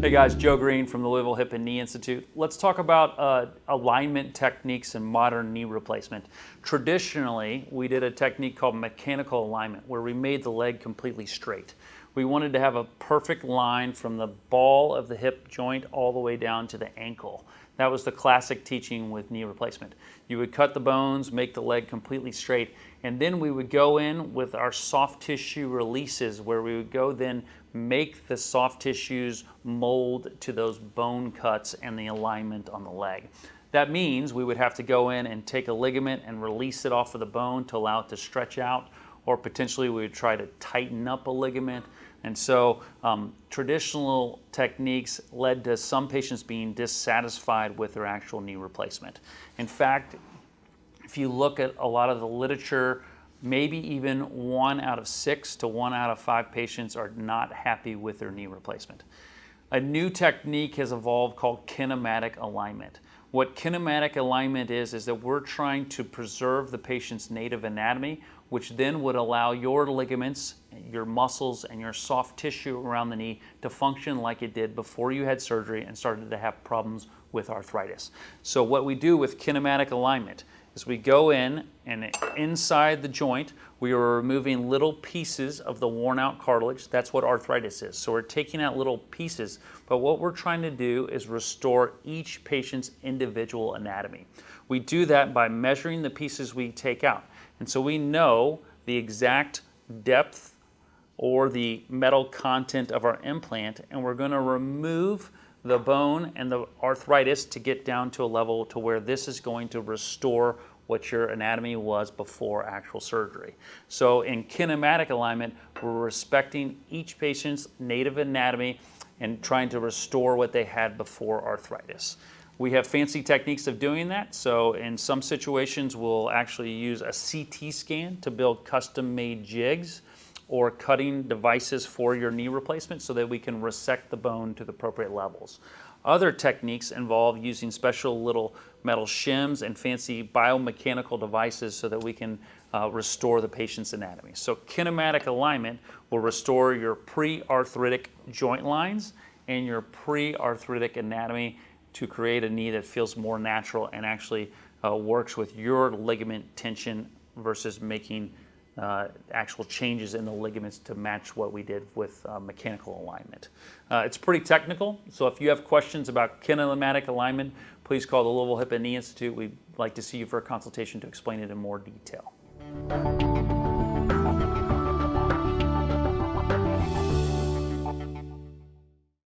Hey guys, Joe Greene from the Louisville Hip Knee Institute. Let's talk about alignment techniques and modern knee replacement. Traditionally, we did a technique called mechanical alignment where we made the leg completely straight. We wanted to have a perfect line from the ball of the hip joint all the way down to the ankle. That was the classic teaching with knee replacement. You would cut the bones, make the leg completely straight, and then we would go in with our soft tissue releases where we would go then make the soft tissues mold to those bone cuts and the alignment on the leg. That means we would have to go in and take a ligament and release it off of the bone to allow it to stretch out, or potentially we would try to tighten up a ligament. And so traditional techniques led to some patients being dissatisfied with their actual knee replacement. In fact, if you look at a lot of the literature, maybe even 1 out of 6 to 1 out of 5 patients are not happy with their knee replacement. A new technique has evolved called kinematic alignment. What kinematic alignment is that we're trying to preserve the patient's native anatomy, which then would allow your ligaments, your muscles, and your soft tissue around the knee to function like it did before you had surgery and started to have problems with arthritis. So what we do with kinematic alignment is we go in and inside the joint, we are removing little pieces of the worn out cartilage. That's what arthritis is. So we're taking out little pieces, but what we're trying to do is restore each patient's individual anatomy. We do that by measuring the pieces we take out. And so we know the exact depth or the metal content of our implant, and we're going to remove the bone and the arthritis to get down to a level to where this is going to restore what your anatomy was before actual surgery. So in kinematic alignment, we're respecting each patient's native anatomy and trying to restore what they had before arthritis. We have fancy techniques of doing that. So in some situations, we'll actually use a CT scan to build custom-made jigs or cutting devices for your knee replacement so that we can resect the bone to the appropriate levels. Other techniques involve using special little metal shims and fancy biomechanical devices so that we can restore the patient's anatomy. So kinematic alignment will restore your pre-arthritic joint lines and your pre-arthritic anatomy to create a knee that feels more natural and actually works with your ligament tension versus making actual changes in the ligaments to match what we did with mechanical alignment. It's pretty technical, so if you have questions about kinematic alignment, please call the Louisville Hip Knee Institute. We'd like to see you for a consultation to explain it in more detail.